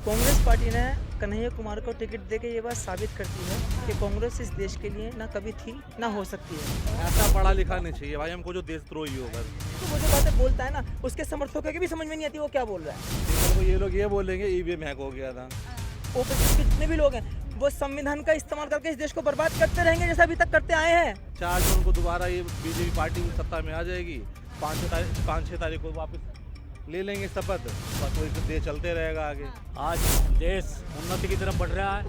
Congress party ने कन्हैया कुमार को ticket देके ये बात साबित करती है कि कांग्रेस इस देश के लिए ना कभी थी ना हो सकती है। ऐसा पढ़ा लिखा नहीं चाहिए भाई हमको जो देशद्रोही होगा। तो वो जो बातें बोलता है ना, उसके समर्थकों की भी समझ में नहीं आती वो क्या बोल रहा है। तो ये लोग ये बोलेंगे ईवीएम हैक हो गया था। ओपीएस के जितने भी लोग हैं वो संविधान का इस्तेमाल करके इस देश को बर्बाद करते रहेंगे जैसा अभी तक करते आए हैं। 4 जून को दोबारा ये बीजेपी पार्टी सत्ता में आ जाएगी। 5-6 तारीख को वापस ले लेंगे शपथ। बस वही देश चलते रहेगा आगे। आज देश उन्नति की तरफ बढ़ रहा है,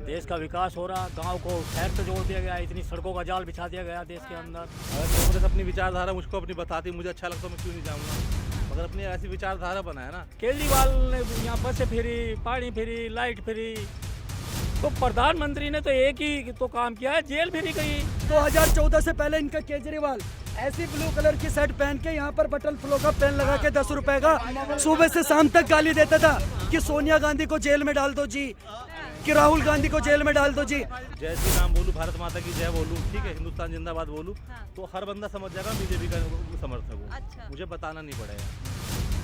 देश का विकास हो रहा है, गांव को शहर से जोड़ दिया गया, इतनी सड़कों का जाल बिछा दिया गया देश के अंदर। अगर कांग्रेस अपनी विचारधारा मुझको अपनी बताती, मुझे अच्छा लगता, मैं क्यों नहीं जाऊँगा। मगर अपनी ऐसी विचारधारा बनाए ना। केजरीवाल ने यहाँ बसें फ्री, पानी फ्री, लाइट फ्री, तो प्रधानमंत्री ने तो एक ही तो काम किया है, जेल फ्री कही। 2014 से पहले इनका केजरीवाल ऐसी ब्लू कलर की शर्ट पहन के यहाँ पर बटन फ्लो का पेन लगा के 10 रुपए का सुबह से शाम तक गाली देता था कि सोनिया गांधी को जेल में डाल दो जी, कि राहुल गांधी को जेल में डाल दो जी। जय श्री राम बोलूं, भारत माता की जय बोलूं, ठीक है, हिंदुस्तान जिंदाबाद बोलूं, तो हर बंदा समझ जाएगा बीजेपी का समर्थक हूँ। अच्छा। मुझे बताना नहीं पड़ेगा।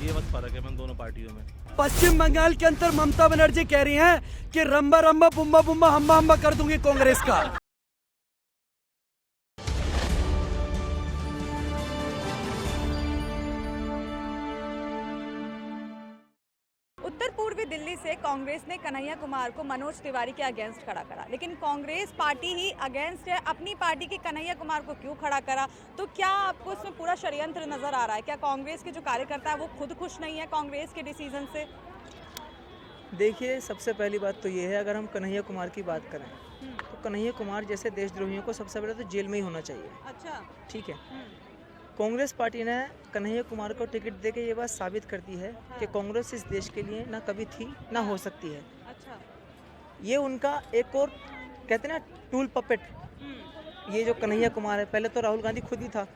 ये बस फर्क है मैं दोनों पार्टियों में। पश्चिम बंगाल के अंदर ममता बनर्जी कह रही हैं कि रंबा रंबा बुम्बा बुम्बा हम्बा हम्बा कर दूंगी कांग्रेस का। उत्तर पूर्वी दिल्ली से कांग्रेस ने कन्हैया कुमार को मनोज तिवारी के अगेंस्ट खड़ा करा, लेकिन कांग्रेस पार्टी ही अगेंस्ट है अपनी पार्टी के कन्हैया कुमार को क्यों खड़ा करा? तो क्या आपको इसमें पूरा षड्यंत्र नजर आ रहा है? क्या कांग्रेस के जो कार्यकर्ता है वो खुद खुश नहीं है कांग्रेस के डिसीजन से? देखिए, सबसे पहली बात तो ये है, अगर हम कन्हैया कुमार की बात करें तो कन्हैया कुमार जैसे देशद्रोहियों को सबसे पहले तो जेल में ही होना चाहिए। अच्छा। ठीक है। कांग्रेस पार्टी ने कन्हैया कुमार को टिकट देके ये बात साबित करती है कि कांग्रेस इस देश के लिए ना कभी थी ना हो सकती है। अच्छा। ये उनका एक और कहते हैं ना टूल पपेट, ये जो कन्हैया कुमार है, पहले तो राहुल गांधी खुद ही था,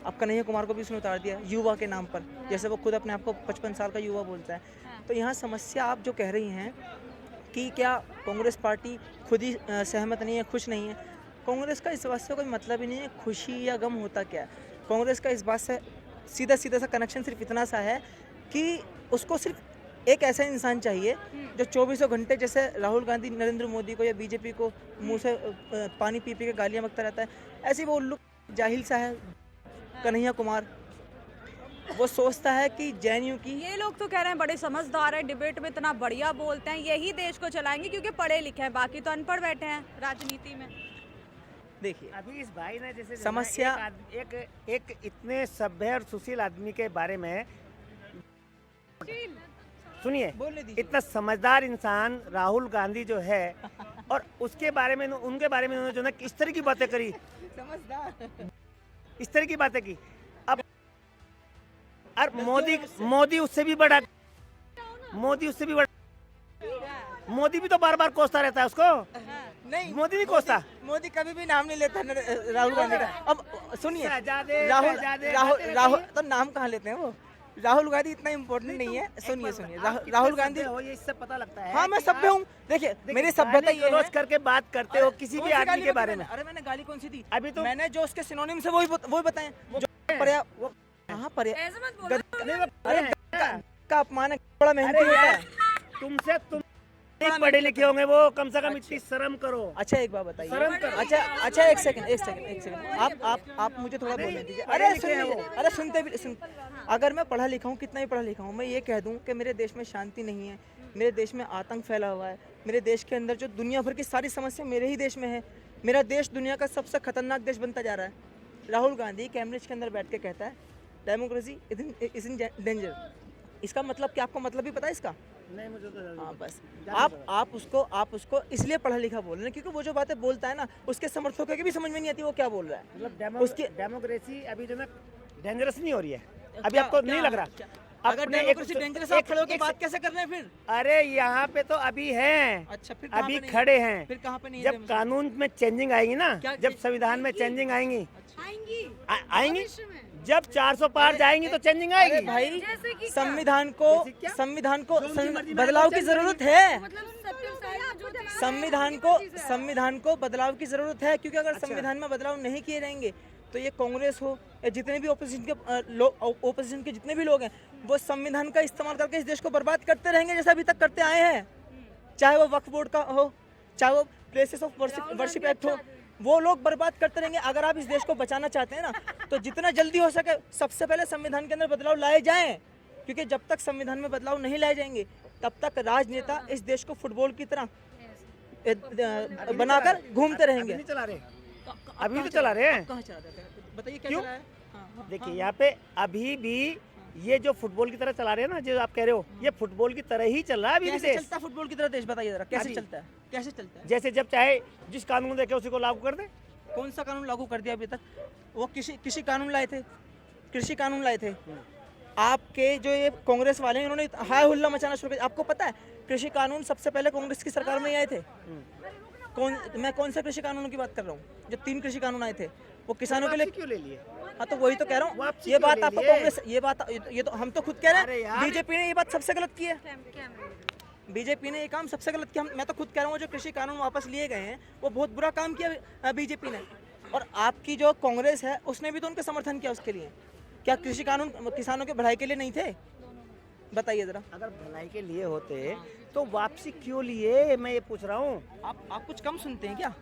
अब कन्हैया कुमार को भी उसने उतार दिया युवा के नाम पर, जैसे वो खुद अपने आप को 55 साल का युवा बोलता है। तो यहाँ समस्या आप जो कह रही हैं कि क्या कांग्रेस पार्टी खुद ही सहमत नहीं है, खुश नहीं है, कांग्रेस का इस बात से कोई मतलब ही नहीं है खुशी या गम होता क्या है। कांग्रेस का इस बात से सीधा सा कनेक्शन सिर्फ इतना सा है कि उसको सिर्फ एक ऐसा इंसान चाहिए जो 24 घंटे जैसे राहुल गांधी नरेंद्र मोदी को या बीजेपी को मुंह से पानी पी के गालियां बकता रहता है, ऐसे वो उल्लू जाहिल सा है कन्हैया कुमार। वो सोचता है कि जेएनयू की, ये लोग तो कह रहे हैं बड़े समझदार है, डिबेट में इतना बढ़िया बोलते हैं, यही देश को चलाएंगे क्योंकि पढ़े लिखे हैं, बाकी तो अनपढ़ बैठे हैं राजनीति में। देखिए अभी इस भाई ने जैसे समस्या एक इतने सभ्य और सुशील आदमी के बारे में सुनिए, इतना समझदार इंसान राहुल गांधी जो है और उसके बारे में उनके बारे में उन्होंने जो ना किस तरह की बातें करी, समझदार इस तरह की बातें की। अब और मोदी उससे भी बड़ा, मोदी उससे भी बड़ा, मोदी भी तो बार बार कोसता रहता है उसको। नहीं, मोदी नहीं कोसता, मोदी कभी भी नाम नहीं लेता राहुल गांधी का। अब सुनिए, शहजादे, राहुल शहजादे, राहुल बातें राहुल रहती तो नाम कहाँ लेते हैं वो? राहुल गांधी इतना इम्पोर्टेंट नहीं है। सुनिए राहुल गांधी, हो ये इससे पता लगता है। हाँ मैं सभ्य हूँ। देखिए मेरी सभ्यता ये है करके बात करते हो किसी भी आदमी के बारे में। अरे मैंने गाली कौन सी दी? अभी तो मैंने जो उसके सिनोनिम से वही बताएं। कहाँ अरे का अपमान है, बड़ा मेहनती होता है। तुमसे तुम नहीं पढ़े लिखे होंगे वो, कम से कम इतनी शर्म करो। अच्छा एक बात बताइए। शर्म करो। अच्छा एक सेकंड आप मुझे थोड़ा बोलने दीजिए। अरे सुनते भी सुन। अगर मैं पढ़ा लिखा हूँ, कितना ही पढ़ा लिखा हूँ, मैं ये कह दूँ कि मेरे देश में शांति नहीं है, मेरे देश में आतंक फैला हुआ है, मेरे देश के अंदर जो दुनिया भर की सारी समस्या मेरे ही देश में है, मेरा देश दुनिया का सबसे खतरनाक देश बनता जा रहा है। राहुल गांधी कैम्ब्रिज के अंदर बैठ के कहता है डेमोक्रेसी इज इन डेंजर। इसका मतलब क्या आपको मतलब भी पता है इसका? नहीं मुझे तो हाँ बस आप उसको इसलिए पढ़ा लिखा बोल रहे हैं क्योंकि वो जो बातें बोलता है ना, उसके समर्थकों की भी समझ में नहीं आती वो क्या बोल रहा है। मतलब उसकी डेमोक्रेसी अभी जो ना डेंजरस नहीं हो रही है, अभी आपको नहीं लग रहा? अगर डेमोक्रेसी डेंजरस आप खड़े होकर बात कैसे कर रहे हैं फिर? अरे यहाँ पे तो अभी हैं। अच्छा फिर अभी खड़े हैं। फिर कहाँ पे नहीं? जब कानून में चेंजिंग आएगी ना, जब संविधान में चेंजिंग आएंगी, आएंगी जब 400 पार जाएंगी तो चेंजिंग आएगी। भाई संविधान को बदलाव की जरूरत है। संविधान को बदलाव की जरूरत है, क्योंकि अगर संविधान में बदलाव नहीं किए जाएंगे तो ये कांग्रेस हो या जितने भी ओपोजिशन के जितने भी लोग हैं, वो संविधान का इस्तेमाल करके इस देश को बर्बाद करते रहेंगे जैसा अभी तक करते आए हैं। चाहे वो वक्फ बोर्ड का हो, चाहे वो प्लेसेस ऑफ वर्शिप एक्ट हो, वो लोग बर्बाद करते रहेंगे। अगर आप इस देश को बचाना चाहते हैं ना, तो जितना जल्दी हो सके सबसे पहले संविधान के अंदर बदलाव लाए जाएं, क्योंकि जब तक संविधान में बदलाव नहीं लाए जाएंगे तब तक राजनेता इस देश को फुटबॉल की तरह बनाकर घूमते रहेंगे। नहीं चला रहे, अभी तो चला रहे हैं। कहाँ चला रहे हैं? बताइए क्या क्यों? चला है? हाँ। देखिए यहाँ पे अभी भी ये जो फुटबॉल की तरह चला रहे हैं ना, जो आप कह रहे हो, ये फुटबॉल की तरह ही चल रहा है अभी भी कैसे देश। चलता है फुटबॉल की तरह देश? बताइए जरा, कैसे अभी। चलता है? कैसे चलता है? जैसे जब चाहे जिस कानून देखे उसी को लागू कर दे। कौन सा कानून लागू कर दिया अभी तक? वो कृषि कानून लाए थे, कृषि कानून लाए थे। आपके जो ये कांग्रेस वाले हैं, इन्होंने हाय हुल्ला मचाना शुरू कर दिया। आपको पता है कृषि कानून सबसे पहले कांग्रेस की सरकार में ही आए थे। मैं कौन से कृषि कानूनों की बात कर रहा हूँ? जो 3 कृषि कानून आए थे वो किसानों के लिए क्यों ले लिए? हाँ, तो वही तो कह रहा हूँ। वापसी ये क्यों बात ले आपको लिए? कांग्रेस, ये तो हम तो खुद कह रहे अरे हैं, यार। बीजेपी ने ये बात सबसे गलत की है। बीजेपी ने ये काम सबसे गलत किया। मैं तो खुद कह रहा हूँ, जो कृषि कानून वापस लिए गए हैं वो बहुत बुरा काम किया बीजेपी ने। और आपकी जो कांग्रेस है उसने भी तो उनका समर्थन किया उसके लिए। क्या कृषि कानून किसानों के भलाई के लिए नहीं थे? बताइए जरा। अगर भलाई के लिए होते तो वापसी क्यों लिए, मैं ये पूछ रहा हूँ। आप कुछ कम सुनते हैं क्या?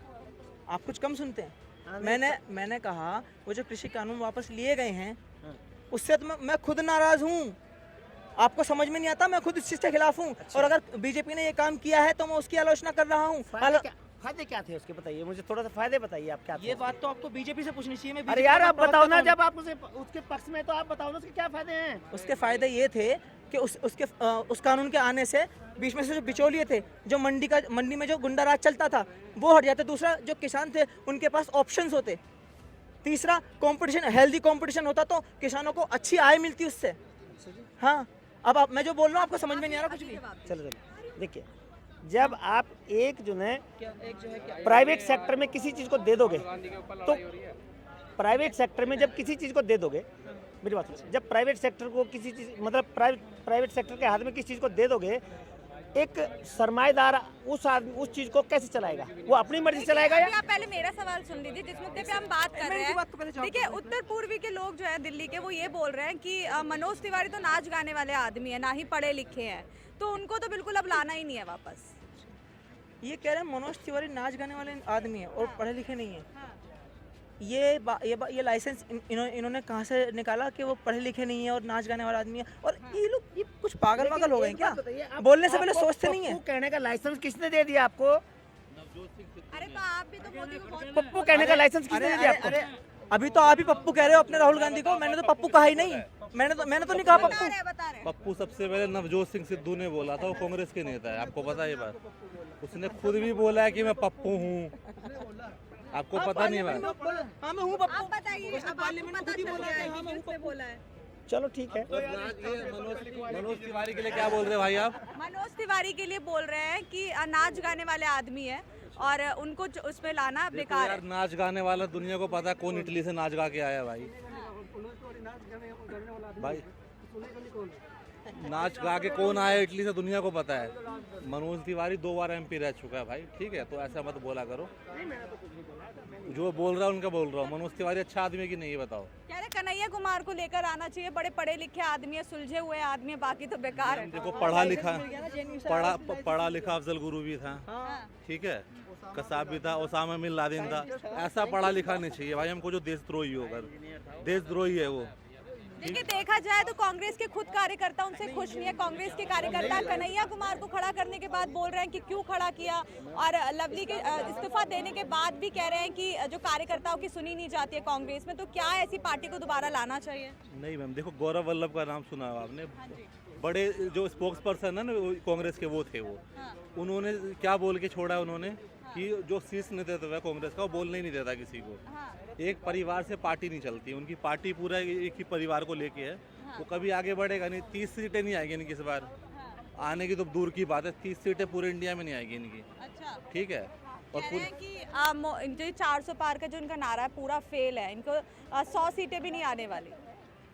आप कुछ कम सुनते हैं? हाँ, मैंने कहा वो जो कृषि कानून वापस लिए गए हैं उससे तो मैं खुद नाराज हूँ। आपको समझ में नहीं आता? मैं खुद इस चीज के खिलाफ हूँ। और अगर बीजेपी ने ये काम किया है तो मैं उसकी आलोचना कर रहा हूँ। फायदे क्या थे उसके, बताइए मुझे थोड़ा सा फायदे बताइए आप क्या थे? ये बात तो आपको बीजेपी से पूछनी चाहिए। मैं अरे BJP यार का आप प्रवक्ता बताओ ना, हूँ। जब आप उसके पक्ष में तो आप बताओ ना उसके क्या फायदे हैं। उसके फायदे ये थे कि उस कानून के आने से बीच में से जो बिचौलिए थे, जो मंडी में जो गुंडा राज चलता था, वो हट जाते। दूसरा, जो किसान थे उनके पास ऑप्शंस होते। तीसरा, कंपटीशन, हेल्दी कंपटीशन होता तो किसानों को अच्छी आय मिलती उससे। हाँ, अब मैं जो बोल रहा हूँ आपको समझ में नहीं आ रहा कुछ भी? चलो देखिए, जब आप एक जो है प्राइवेट सेक्टर में किसी चीज को दे दोगे, तो प्राइवेट सेक्टर में जब किसी चीज को दे दोगे, मेरी बात सुनिए, जब प्राइवेट सेक्टर को किसी चीज, मतलब प्राइवेट सेक्टर के हाथ में किसी चीज को दे दोगे, एक सरमाएदार उस चीज को कैसे चलाएगा? वो अपनी मर्जी चलाएगा या? आप पहले मेरा सवाल सुन लीजिए, जिस मुद्दे पे हम बात कर रहे हैं। देखिए, उत्तर पूर्वी के लोग जो है दिल्ली के, वो ये बोल रहे हैं कि मनोज तिवारी तो नाच गाने वाले आदमी है, ना ही पढ़े लिखे हैं, तो उनको तो बिल्कुल अब लाना ही नहीं है वापस। ये कह रहे हैं मनोज तिवारी नाच गाने वाले आदमी है और पढ़े लिखे नहीं है। हाँ। ये लाइसेंस इन्होंने कहाँ से निकाला कि वो पढ़े लिखे नहीं है और नाच गाने वाला आदमी है? और ये लोग ये कुछ पागल हो गए हैं क्या? बोलने से पहले सोचते नहीं है। कहने का लाइसेंस किसने दे दिया आपको? अरे तो आप भी तो मोदी को बहुत पप्पू कहने का लाइसेंस किसने दे दिया आपको? अरे अभी तो आप ही पप्पू कह रहे हो अपने राहुल गांधी को। मैंने तो पप्पू कहा ही नहीं। मैंने तो नहीं कहा पप्पू। बता रहे हैं। पप्पू सबसे पहले नवजोत सिंह सिद्धू ने बोला था, वो कांग्रेस के नेता है, आपको पता है ये बात। उसने खुद भी बोला है कि मैं पप्पू हूँ, आपको पता नहीं है? हाँ, मैं हूँ पप्पू। आप बताइए, अब आपको पता चल गया है कि किसने बोला है। चलो ठीक है। मनोज तिवारी के लिए क्या बोल रहे हो भाई आप? मनोज तिवारी के लिए बोल रहे हैं कि नाच गाने वाले आदमी है और उनको उसमें लाना बेकार यार, है। नाच गाने वाला दुनिया को पता है कौन इटली से नाच गा के आया भाई। भाई नाच गा के कौन आया इटली से दुनिया को पता है। मनोज तिवारी 2 बार MP रह चुका है भाई, ठीक है? तो ऐसा मत बोला करो। जो बोल रहा है उनका बोल रहा हूँ। मनोज तिवारी अच्छा आदमी है कि नहीं, ये बताओ। कह रहे कन्हैया कुमार को लेकर आना चाहिए, बड़े पढ़े लिखे आदमी है, सुलझे हुए आदमी है, बाकी तो बेकार है। देखो, पढ़ा लिखा अफजल गुरु भी था, ठीक है? कसाब भी था, ओसामा बिन लादेन था। ऐसा पढ़ा लिखा नहीं चाहिए भाई हमको जो देशद्रोही होगा। देशद्रोही है वो। देखिए, देखा जाए तो कांग्रेस के खुद कार्यकर्ता उनसे खुश नहीं है। कांग्रेस के कार्यकर्ता कन्हैया कुमार को खड़ा करने के बाद बोल रहे हैं कि क्यों खड़ा किया, और लवली के इस्तीफा देने के बाद भी कह रहे हैं कि जो कार्यकर्ताओं की सुनी नहीं जाती है कांग्रेस में, तो क्या ऐसी पार्टी को दोबारा लाना चाहिए? नहीं मैम, देखो, गौरव वल्लभ का नाम सुना है आपने? बड़े जो स्पोक्स पर्सन है ना कांग्रेस के, वो थे वो। उन्होंने क्या बोल के छोड़ा है उन्होंने कि जो शीर्ष नेतृत्व है कांग्रेस का, वो बोलने ही नहीं देता किसी को। एक परिवार से पार्टी नहीं चलती, उनकी पार्टी पूरा एक ही परिवार को लेके है। वो कभी आगे बढ़ेगा नहीं। 30 सीटें नहीं आएगी इनकी इस बार। आने की तो दूर की बात है, 30 सीटें पूरे इंडिया में नहीं आएगी इनकी। अच्छा, ठीक है? और कह रहे हैं कि जो 400 पार का जो इनका नारा है पूरा फेल है, इनको 100 सीटें भी नहीं आने वाली।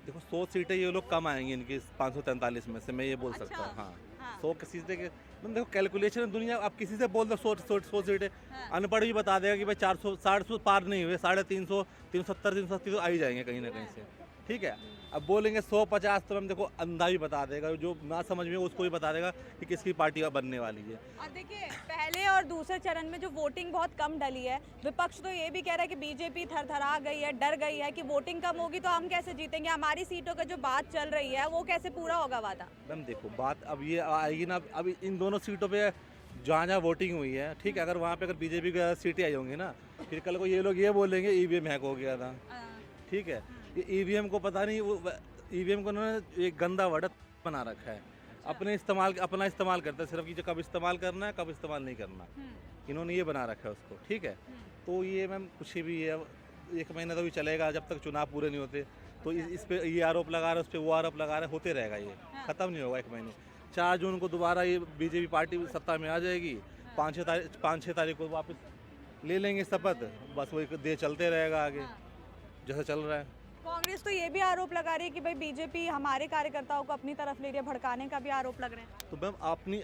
देखो, 100 सीटें ये लोग कम आएंगी इनकी 543 में से, मैं ये बोल सकता हूँ। हाँ, हाँ। 100 किसी से मतलब देखो कैलकुलेशन दुनिया, आप किसी से बोल दो 100 सीटें, हाँ। अनपढ़ भी बता देगा कि भाई 400 450 पार नहीं हुए, 350 370 380 तो आ ही जाएंगे कहीं ना कहीं से, ठीक है। अब बोलेंगे 150 तो हम देखो अंधा भी बता देगा, जो ना समझ में उसको भी बता देगा कि किसकी पार्टी का बनने वाली है। और देखिए पहले और दूसरे चरण में जो वोटिंग बहुत कम डली है, विपक्ष तो ये भी कह रहा है कि बीजेपी थरथरा गई है, डर गई है कि वोटिंग कम होगी तो हम कैसे जीतेंगे, हमारी सीटों का जो बात चल रही है वो कैसे पूरा होगा वादा। मैम देखो बात अब ये आएगी ना, अब इन दोनों सीटों पे जहाँ जहाँ वोटिंग हुई है, ठीक है, अगर वहाँ पे अगर बीजेपी की सीटें आई होंगी ना, फिर कल को ये लोग ये बोलेंगे ईवीएम हैक हो गया था, ठीक है। ये ईवीएम को पता नहीं, वो ईवीएम को उन्होंने एक गंदा वर्ड बना रखा है, अपना इस्तेमाल करते हैं सिर्फ, कि कब इस्तेमाल करना है कब इस्तेमाल नहीं करना, इन्होंने ये बना रखा है उसको, ठीक है। तो ये मैम कुछ भी है, 1 महीना तो भी चलेगा जब तक चुनाव पूरे नहीं होते, तो इस पे ये आरोप लगा रहे, उस पर वो आरोप लगा रहे, होते रहेगा, ये खत्म नहीं होगा 1 महीने। 4 जून को दोबारा ये बीजेपी पार्टी सत्ता में आ जाएगी, 5-6 तारीख को वापस ले लेंगे शपथ, बस वही दे चलते रहेगा आगे जैसा चल रहा है। कांग्रेस तो ये भी आरोप लगा रही है कि भाई बीजेपी हमारे कार्यकर्ताओं को अपनी तरफ ले रही है, भड़काने का भी आरोप लग रहे हैं। तो मैम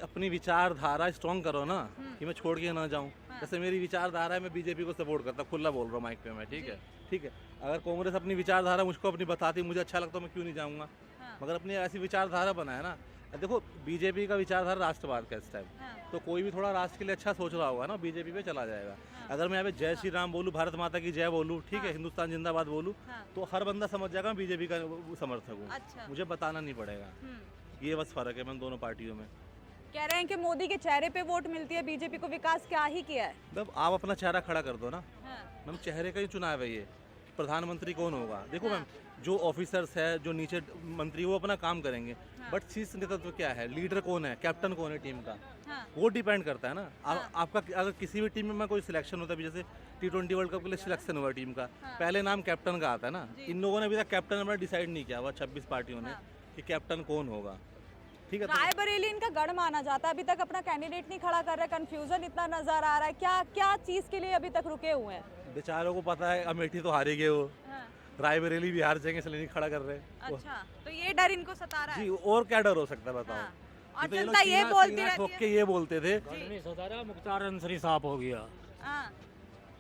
अपनी विचारधारा स्ट्रॉन्ग करो ना, कि मैं छोड़ के ना जाऊं। जैसे मेरी विचारधारा है, मैं बीजेपी को सपोर्ट करता, खुला बोल रहा हूँ माइक पे मैं, ठीक है। अगर कांग्रेस अपनी विचारधारा मुझको अपनी बताती, मुझे अच्छा लगता, मैं क्यों नहीं जाऊँगा, मगर अपनी ऐसी विचारधारा बनाए ना। देखो बीजेपी का विचारधारा राष्ट्रवाद का इस टाइम, तो कोई भी थोड़ा राष्ट्र के लिए अच्छा सोच रहा होगा ना, बीजेपी पे चला जाएगा। अगर मैं यहाँ पे जय श्री राम बोलूँ, भारत माता की जय बोलूँ, ठीक है, हिंदुस्तान जिंदाबाद बोलूँ, तो हर बंदा समझ जाएगा मैं बीजेपी का समर्थक हूँ, मुझे बताना नहीं पड़ेगा। ये बस फर्क है मैम दोनों पार्टियों में। कह रहे हैं कि मोदी के चेहरे पे वोट मिलती है, बीजेपी को विकास क्या ही किया है। मैम आप अपना चेहरा खड़ा कर दो ना, मैम चेहरे का ही चुनाव है ये, प्रधानमंत्री कौन होगा। देखो मैम जो ऑफिसर्स है, जो नीचे मंत्री, वो अपना काम करेंगे, बट शीर्ष नेतृत्व क्या है, लीडर कौन है, कैप्टन कौन है टीम का, वो डिपेंड करता है ना। आपका अगर किसी भी टीम में कोई सिलेक्शन होता है, जैसे T20 वर्ल्ड कप के लिए सिलेक्शन हुआ टीम का, पहले नाम कैप्टन का आता है ना। इन लोगों ने अभी तक कैप्टन अपना डिसाइड नहीं किया हुआ, 26 पार्टियों ने, कि कैप्टन कौन होगा, ठीक है। रायबरेली इनका गढ़ माना जाता है, अभी तक अपना कैंडिडेट नहीं खड़ा कर रहे, कंफ्यूजन इतना नजर आ रहा है, क्या चीज के लिए अभी तक रुके हुए हैं। बेचारों को पता है अमेठी तो हारे गए वो, रायबरेली भी हार जाएंगे, इसलिए नहीं खड़ा कर रहे। अच्छा, तो ये डर इनको सता रहा है। जी, और क्या डर हो सकता है बताओ। और तो जनता ये बोलती रहती ठोक है। के ये बोलते थे सतारा मुख्तार अंसरी साहब हो गया,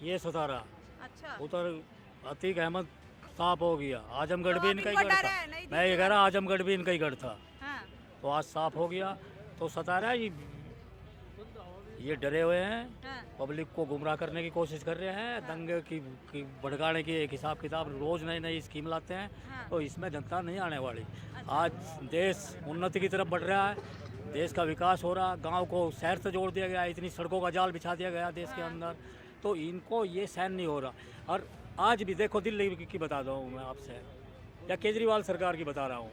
ये सतारा। अच्छा, उधर अतीक अहमद साहब हो गया, आजमगढ़ तो भी अब इनका ही इनको गढ़ डर था। है, नहीं मैं ये कह रहा आजमगढ़ भी इनका ही गढ़ था, हाँ। तो आज साफ हो गया। तो सतारा ये डरे हुए हैं, पब्लिक को गुमराह करने की कोशिश कर रहे हैं, दंगे की भड़काने की एक हिसाब किताब, रोज नई नई स्कीम लाते हैं, तो इसमें जनता नहीं आने वाली। आज देश उन्नति की तरफ बढ़ रहा है, देश का विकास हो रहा, गांव को शहर से जोड़ दिया गया, इतनी सड़कों का जाल बिछा दिया गया देश के अंदर, तो इनको ये सहन नहीं हो रहा। और आज भी देखो दिल्ली की बता रहा हूँ मैं आपसे, या केजरीवाल सरकार की बता रहा हूँ,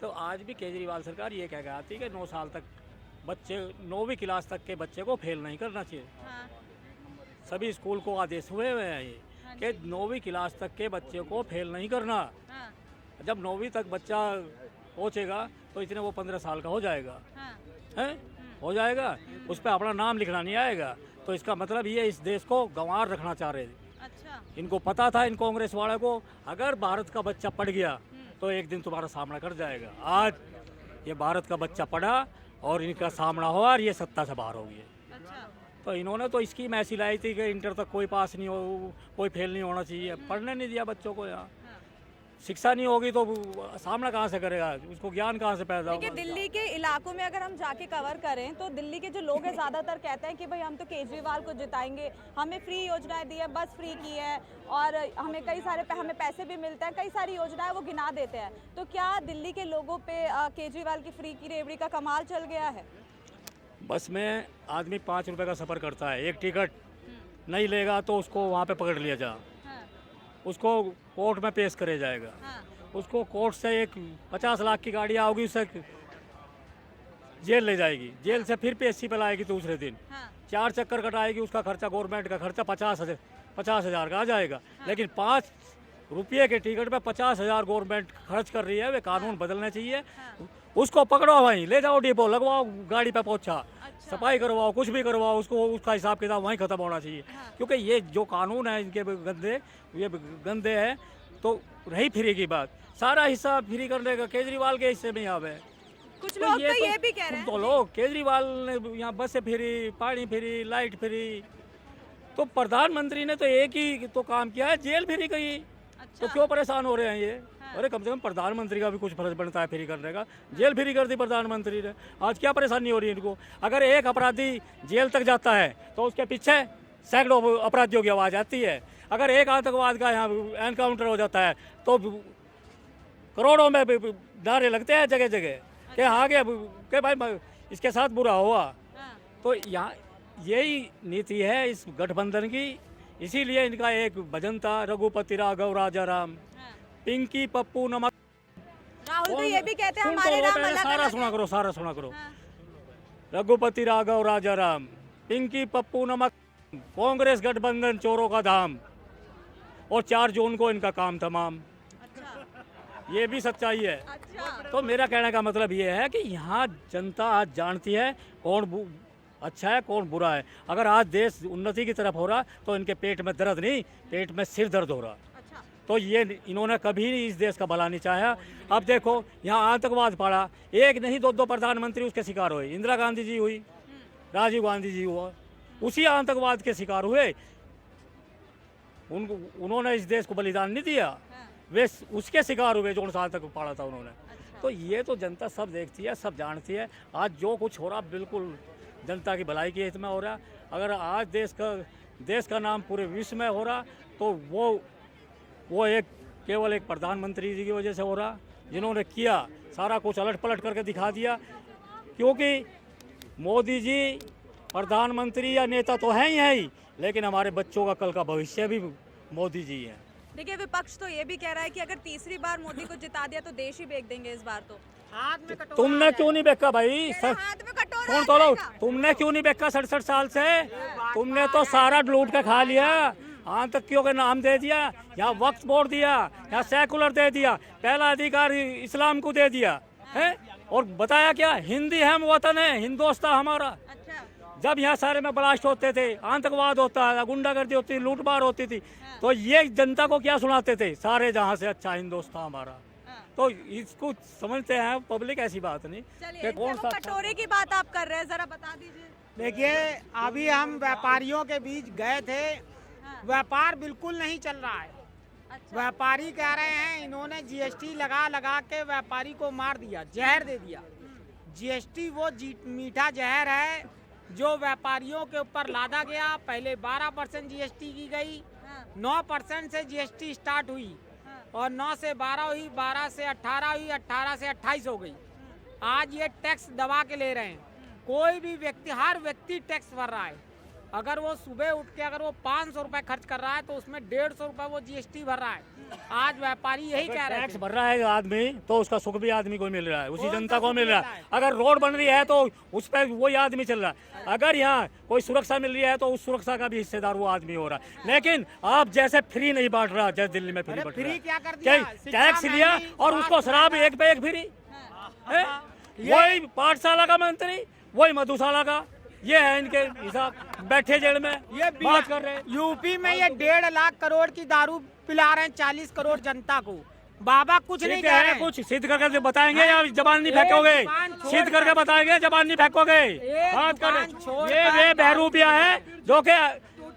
तो आज भी केजरीवाल सरकार ये कह के आती है कि 9 साल तक बच्चे, 9वीं क्लास तक के बच्चे को फेल नहीं करना चाहिए। सभी स्कूल को आदेश हुए हैं ये कि 9वीं क्लास तक के बच्चे को फेल नहीं करना। जब 9वीं तक बच्चा पहुंचेगा तो इतने वो 15 साल का हो जाएगा, हैं, हो जाएगा, उस पर अपना नाम लिखना नहीं आएगा, तो इसका मतलब ये इस देश को गंवार रखना चाह रहे थे। अच्छा, इनको पता था, इन कांग्रेस वाले को, अगर भारत का बच्चा पढ़ गया तो एक दिन तुम्हारा सामना कर जाएगा। आज ये भारत का बच्चा पढ़ा और इनका सामना हुआ और ये सत्ता से बाहर हो गए। अच्छा, तो इन्होंने तो स्कीम ऐसी लाई थी कि इंटर तक कोई पास नहीं हो, कोई फेल नहीं होना चाहिए, पढ़ने नहीं दिया बच्चों को। यहाँ शिक्षा नहीं होगी तो सामना कहाँ से करेगा, उसको ज्ञान कहाँ से पैदा देखिए होगा। दिल्ली के इलाकों में अगर हम जाके कवर करें तो दिल्ली के जो लोग हैं ज़्यादातर कहते हैं कि भाई हम तो केजरीवाल को जिताएंगे, हमें फ्री योजनाएं दी है, बस फ्री की है, और हमें कई सारे हमें पैसे भी मिलते हैं, कई सारी योजनाएं वो गिना देते हैं। तो क्या दिल्ली के लोगों पे केजरीवाल की फ्री की रेवड़ी का कमाल चल गया है। बस में आदमी 5 रुपए का सफ़र करता है, एक टिकट नहीं लेगा तो उसको वहाँ पे पकड़ लिया जा, उसको कोर्ट में पेश करे जाएगा, उसको कोर्ट से एक 50 लाख की गाड़ी आओगी, उसे जेल ले जाएगी, जेल से फिर पेशी पे लाएगी दूसरे दिन, 4 चक्कर कटाएगी, उसका खर्चा, गवर्नमेंट का खर्चा 50,000 का आ जाएगा। लेकिन 5 रुपये के टिकट पे 50,000 गवर्नमेंट खर्च कर रही है, वे कानून बदलने चाहिए। उसको पकड़ो वहीं, ले जाओ डिपो, लगवाओ गाड़ी पे पोछा, सफाई करवाओ, कुछ भी करवाओ, उसको उसका हिसाब किताब वहीं खत्म होना चाहिए। क्योंकि ये जो कानून है इनके गंदे हैं। तो रही फ्री की बात, सारा हिस्सा फ्री करने का केजरीवाल के हिस्से में आवे। कुछ लोग तो ये भी कह रहे हैं तो लोग केजरीवाल ने यहाँ बसें फ्री, पानी फ्री, लाइट फ्री, तो प्रधानमंत्री ने तो एक ही तो काम किया है, जेल फ्री की। तो क्यों परेशान हो रहे हैं ये? अरे कम से कम प्रधानमंत्री का भी कुछ फर्ज बनता है फ्री करने का। जेल फ्री कर दी प्रधानमंत्री ने, आज क्या परेशानी हो रही है इनको? अगर एक अपराधी जेल तक जाता है तो उसके पीछे सैकड़ों अपराधियों की आवाज़ आती है। अगर एक आतंकवाद का यहाँ एनकाउंटर हो जाता है तो करोड़ों में नारे लगते हैं जगह जगह कि आगे के भाई इसके साथ बुरा हुआ। तो यहाँ यही नीति है इस गठबंधन की, इसीलिए इनका एक भजन था, रघुपति राघव राजा राम, पिंकी पप्पू नमक। राहुल तो ये भी कहते हैं हमारे राम अलग सारा अलग सुना हैं। करो, सारा सुना करो। रघुपति राघव राजा राम, पिंकी पप्पू नमक, कांग्रेस गठबंधन चोरों का धाम, और 4 जून को इनका काम तमाम। ये भी सच्चाई है। तो मेरा कहने का मतलब ये है कि यहाँ जनता आज जानती है कौन अच्छा है कौन बुरा है। अगर आज देश उन्नति की तरफ हो रहा तो इनके पेट में दर्द नहीं, पेट में सिर दर्द हो रहा। तो ये इन्होंने कभी नहीं इस देश का भला नहीं चाहा। अब देखो यहाँ आतंकवाद पड़ा, एक नहीं 2 प्रधानमंत्री उसके शिकार हुए। इंदिरा गांधी जी हुई, राजीव गांधी जी हुआ, उसी आतंकवाद के शिकार हुए। उन्होंने इस देश को बलिदान नहीं दिया, वे उसके शिकार हुए जो साल तक पड़ा था उन्होंने। तो ये तो जनता सब देखती है, सब जानती है। आज जो कुछ हो रहा बिल्कुल जनता की भलाई के हित में हो रहा। अगर आज देश का नाम पूरे विश्व में हो रहा तो वो एक केवल एक प्रधानमंत्री जी की वजह से हो रहा, जिन्होंने किया सारा कुछ अलट पलट करके दिखा दिया। क्योंकि मोदी जी प्रधानमंत्री या नेता तो हैं ही, लेकिन हमारे बच्चों का कल का भविष्य भी मोदी जी हैं। देखिए विपक्ष तो ये भी कह रहा है कि अगर तीसरी बार मोदी को जिता दिया तो देश ही बेच देंगे इस बार। तो हाथ में कटोरा तुमने क्यों नहीं बेचा भाई? हाथ में कटोरा कौन तो लो, तुमने क्यों नहीं बेचा 67 साल से? तुमने तो सारा लूट के खा लिया। आतंकियों के नाम दे दिया, यहाँ वक्फ बोर्ड दिया, यहाँ सेकुलर दे दिया, पहला अधिकार इस्लाम को दे दिया है, और बताया क्या हिंदी हम वतन है, हिंदुस्तान हमारा। जब यहाँ सारे में ब्लास्ट होते थे, आतंकवाद होता है, गुंडागर्दी होती, लूटमार होती थी, तो ये जनता को क्या सुनाते थे? सारे जहाँ से अच्छा हिंदुस्तान हमारा। तो इसको समझते हैं पब्लिक, ऐसी बात नहीं। चलिए कौन सा कटोरे की बात आप कर रहे हैं, जरा बता दीजिए। देखिए अभी हम व्यापारियों के बीच गए थे, व्यापार बिल्कुल नहीं चल रहा है। व्यापारी कह रहे हैं इन्होंने जीएसटी लगा लगा के व्यापारी को मार दिया, जहर दे दिया। जीएसटी वो मीठा जहर है जो व्यापारियों के ऊपर लादा गया। पहले 12% जीएसटी की गई, 9% से जीएसटी स्टार्ट हुई, और 9 से 12 हुई, 12 से 18 हुई, 18 से 28 हो गई। आज ये टैक्स दबा के ले रहे हैं। कोई भी व्यक्ति, हर व्यक्ति टैक्स भर रहा है। अगर वो सुबह उठ के अगर वो 500 रुपए खर्च कर रहा है तो उसमें 150 रुपए वो जीएसटी भर रहा है। आज व्यापारी यही कह रहे हैं। टैक्स भर रहा है आदमी तो उसका सुख भी आदमी को मिल रहा है, उसी जनता को मिल रहा है। अगर रोड बन रही है तो उस पर वही आदमी चल रहा है। अगर यहाँ कोई सुरक्षा मिल रही है तो उस सुरक्षा का भी हिस्सेदार वो आदमी हो रहा है। लेकिन आप जैसे फ्री नहीं बांट रहा, जैसे दिल्ली में फ्री बांट रहा है। क्या कर दिया? टैक्स लिया और उसको शराब एक पे एक फ्री। वही पाठशाला का मंत्री, वही मधुशाला का, ये है इनके हिसाब। बैठे जेल में ये बात कर रहे हैं। यूपी में ये 1.5 लाख करोड़ की दारू पिला रहे हैं 40 करोड़ जनता को। बाबा कुछ नहीं कह रहे। कुछ सिद्ध करके बताएंगे या जबान नहीं फेंकोगे? सिद्ध करके बताएंगे, जबान नहीं फेंकोगे। बात कर रहे ये बहरूपिया है जो कि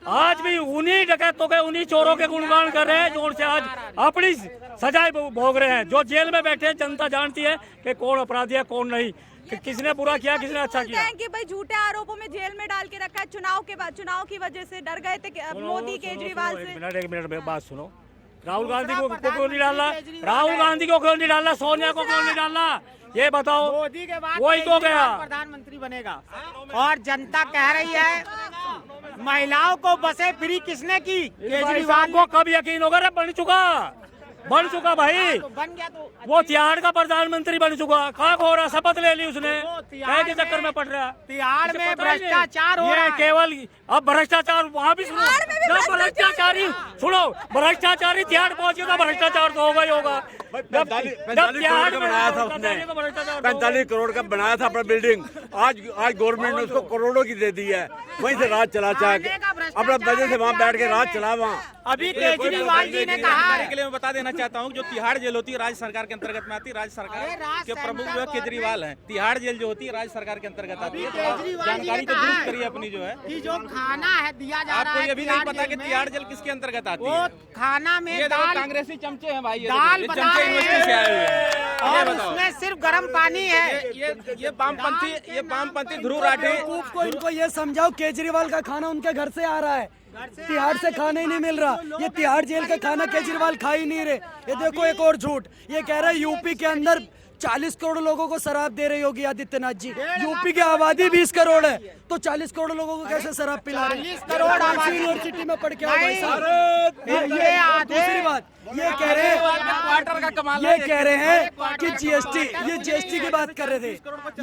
आज भी उन्हीं डकैतों के, उन्हीं चोरों के गुणगान कर रहे हैं जो से आज अपनी सजाएं भोग रहे हैं। जो जेल में बैठे जनता जानती है कि कौन अपराधी है कौन नहीं, कि किसने बुरा किया किसने अच्छा किया। कि भाई झूठे आरोपों में जेल में डाल के रखा है। चुनाव के बाद, चुनाव की वजह से डर गए थे मोदी केजरीवाल से। एक मिनट बात सुनो। राहुल गांधी को क्यों नहीं डालना? राहुल गांधी को क्यों नहीं डालना? सोनिया को क्यों नहीं डालना? ये बताओ। मोदी के बाद वही तो गया प्रधानमंत्री बनेगा। और जनता कह रही है महिलाओं को बसें फ्री किसने की? केजरीवाल को कब यकीन होगा? रे बन चुका भाई, तो बन गया। तो वो तिहाड़ का प्रधानमंत्री बन चुका। कहाँ हो रहा? शपथ ले ली उसने, के चक्कर में पड़ रहा। तिहाड़ में भ्रष्टाचार हो रहा है। केवल अब भ्रष्टाचार वहाँ भी सुनो, भ्रष्टाचारी सुनो, भ्रष्टाचारी तिहाड़ पहुंचे तो भ्रष्टाचार तो होगा ही होगा। 45 करोड़ का बनाया था उसने, 45 करोड़ का बनाया था अपना बिल्डिंग। आज गवर्नमेंट ने उसको करोड़ों की दे दी है, वहीं से राज चला चाह के। अपना दर्जे से वहाँ बैठ के राज चला वहाँ। अभी केजरीवाल जी ने कहा है के लिए मैं बता देना चाहता हूँ, जो तिहाड़ जेल होती है राज्य सरकार के अंतर्गत में आती है। राज्य सरकार के प्रमुख जो है केजरीवाल हैं। तिहाड़ जेल जो होती है राज्य सरकार के अंतर्गत आती है। जानकारी तो दुरुस्त करिए अपनी जो है कि जो खाना है दिया जा रहा आपको है, ये भी नहीं पता कि तिहाड़ जेल किसके अंतर्गत आती वो है। खाना में ये दाल कांग्रेसी चमचे हैं भाई, ये दाल ये बना चमचे रहे यूनिवर्सिटी से आए हुए हैं। ये और बताओ, उसमें सिर्फ गर्म पानी है। ये वामपंथी ध्रुव राठी बेवकूफ को इनको ये समझाओ केजरीवाल का खाना उनके घर से आ रहा है, तिहाड़ से खाना ही नहीं मिल रहा। ये तिहाड़ जेल का खाना केजरीवाल खा ही नहीं रहे। ये देखो एक और झूठ, ये कह रहे हैं यूपी के अंदर 40 करोड़ लोगों को शराब दे रहे योगी आदित्यनाथ जी। यूपी की आबादी 20 करोड़ है, तो 40 करोड़ लोगों को कैसे शराब पिला रहे हैं? 40 करोड़ आबादी यूनिवर्सिटी में पढ़ के आओ भाई साहब। ये आधे दूसरी बात ये कह रहे हैं, क्वार्टर का कमाल ये कह रहे हैं कि जीएसटी, ये जीएसटी की बात कर रहे थे,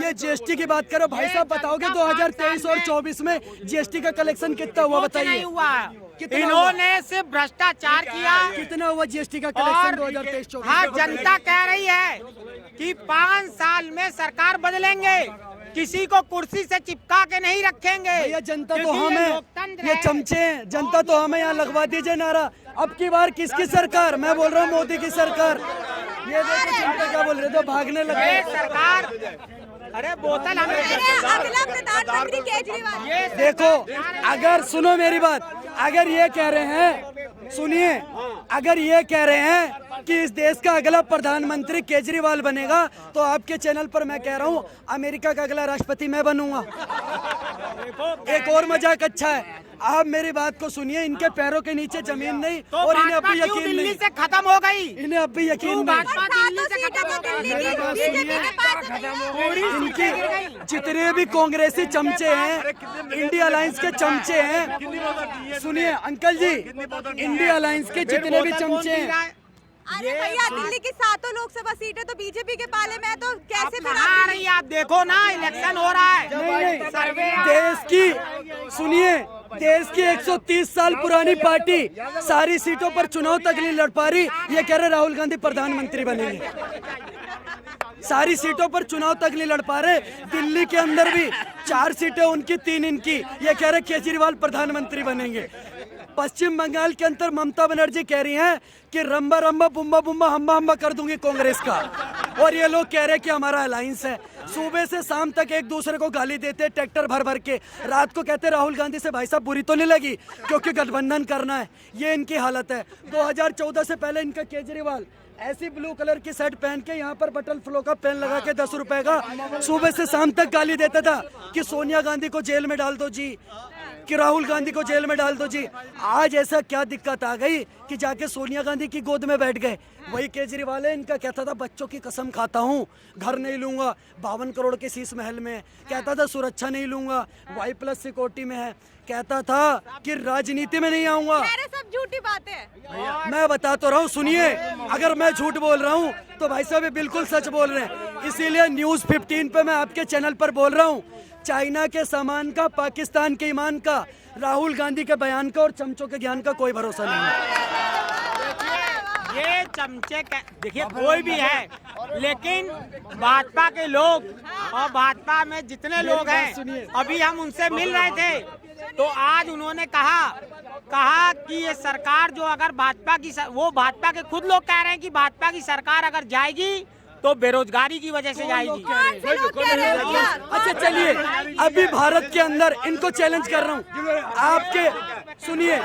ये जीएसटी की बात करो भाई साहब। बताओगे 2023 और 24 में जीएसटी का कलेक्शन कितना हुआ बताइए? नहीं हुआ। कितना इन्होंने सिर्फ भ्रष्टाचार किया। कितना हुआ जीएसटी का और कलेक्शन 2023-24? हाँ, जनता कह रही है कि 5 साल में सरकार बदलेंगे, किसी को कुर्सी से चिपका के नहीं रखेंगे। भैया जनता तो क्योंकि हम ये है, लोकतंत्र ये है। चमचे हैं, जनता तो हमें यहाँ लगवा दीजिए नारा। अब की बार किसकी सरकार? मैं बोल रहा हूँ मोदी की सरकार। ये देखो जनता क्या बोल रहे थे, भागने ये लगे। सरकार, अरे बोतल हमें अगला प्रधानमंत्री केजरीवाल। ये देखो अगर सुनो मेरी बात, अगर ये कह रहे हैं, सुनिए, अगर ये कह रहे हैं कि इस देश का अगला प्रधानमंत्री केजरीवाल बनेगा, तो आपके चैनल पर मैं कह रहा हूँ अमेरिका का अगला राष्ट्रपति मैं बनूंगा। एक और मजाक अच्छा है, आप मेरी बात को सुनिए, इनके पैरों के नीचे जमीन नहीं तो और इन्हें अब भाजपा भी क्यों यकीन दिल्ली नहीं, से खत्म हो गई? इन्हें अब भी यकीन नहीं। भाजपा दिल्ली से खत्म हो गई। मेरी बात सुनिए, इनके जितने भी कांग्रेसी चमचे हैं, इंडिया अलायंस के चमचे हैं, सुनिए अंकल जी, इंडिया अलायंस के जितने भी चमचे हैं, अरे भैया दिल्ली की 7 लोकसभा सीटें तो बीजेपी के पाले में है, तो कैसे फिर कहाँ आ रही है? आप देखो ना, इलेक्शन हो रहा है। नहीं, सर्वे देश की सुनिए, देश की 130 साल पुरानी पार्टी सारी सीटों पर चुनाव तक नहीं लड़ पा रही। ये कह रहे राहुल गांधी प्रधानमंत्री बनेंगे, सारी सीटों पर चुनाव तक नहीं लड़ पा रहे। दिल्ली के अंदर भी 4 सीटें उनकी, 3 इनकी, ये कह रहे केजरीवाल प्रधानमंत्री बनेंगे। पश्चिम बंगाल के अंदर ममता बनर्जी कह रही हैं कि रंबा रंबा बुम्बा बुम्बा हम्बा हम्बा कर दूंगी कांग्रेस का, और ये लोग कह रहे हैं कि हमारा अलायंस है। सुबह से शाम तक एक दूसरे को गाली देते, ट्रैक्टर भर भर के, रात को कहते राहुल गांधी से भाई साहब बुरी तो नहीं लगी क्योंकि गठबंधन करना है। ये इनकी हालत है। 2014 से पहले इनका केजरीवाल ऐसी ब्लू कलर की शर्ट पहन के यहाँ पर बटन फ्लो का पेन लगा के 10 रुपए का सुबह से शाम तक गाली देता था कि सोनिया गांधी को जेल में डाल दो जी, कि राहुल गांधी को जेल में डाल दो जी। आज ऐसा क्या दिक्कत आ गई कि जाके सोनिया गांधी की गोद में बैठ गए? वही केजरीवाल है, इनका कहता था बच्चों की कसम खाता हूँ घर नहीं लूंगा, 52 करोड़ के शीश महल में, कहता था सुरक्षा नहीं लूंगा, Y+ सिक्योरिटी में है, कहता था कि राजनीति में नहीं आऊंगा। सब झूठी बातें हैं। मैं बता तो रहा हूँ, सुनिए, अगर मैं झूठ बोल रहा हूँ तो भाई साहब ये बिल्कुल सच बोल रहे हैं। इसीलिए न्यूज़ 15 पे मैं आपके चैनल पर बोल रहा हूँ, चाइना के सामान का, पाकिस्तान के ईमान का, राहुल गांधी के बयान का और चमचों के ज्ञान का कोई भरोसा नहीं है। ये चमचे देखिए कोई भी है, लेकिन भाजपा के लोग और भाजपा में जितने लोग हैं, अभी हम उनसे मिल रहे थे, तो आज उन्होंने कहा कि ये सरकार जो अगर भाजपा की, वो भाजपा के खुद लोग कह रहे हैं कि भाजपा की सरकार अगर जाएगी तो बेरोजगारी की वजह से जाएगी। अच्छा चलिए, अभी भारत के अंदर इनको चैलेंज कर रहा हूँ, आपके सुनिए,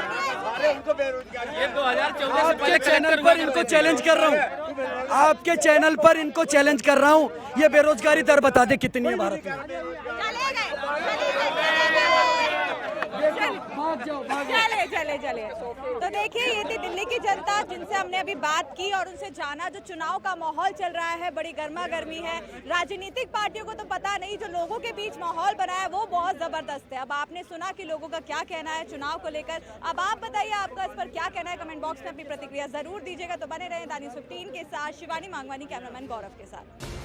आपके चैनल पर इनको चैलेंज कर रहा हूँ, आपके चैनल पर इनको चैलेंज कर रहा हूँ, ये बेरोजगारी दर बता दे कितनी है भारत में। चले। तो देखिए, ये थी दिल्ली की जनता जिनसे हमने अभी बात की और उनसे जाना जो चुनाव का माहौल चल रहा है, बड़ी गर्मा गर्मी है। राजनीतिक पार्टियों को तो पता नहीं, जो लोगों के बीच माहौल बना है वो बहुत जबरदस्त है। अब आपने सुना कि लोगों का क्या कहना है चुनाव को लेकर। अब आप बताइए आपका इस पर क्या कहना है, कमेंट बॉक्स में अपनी प्रतिक्रिया जरूर दीजिएगा। तो बने रहे दानी 15 के साथ। शिवानी मांगवानी, कैमरामैन गौरव के साथ।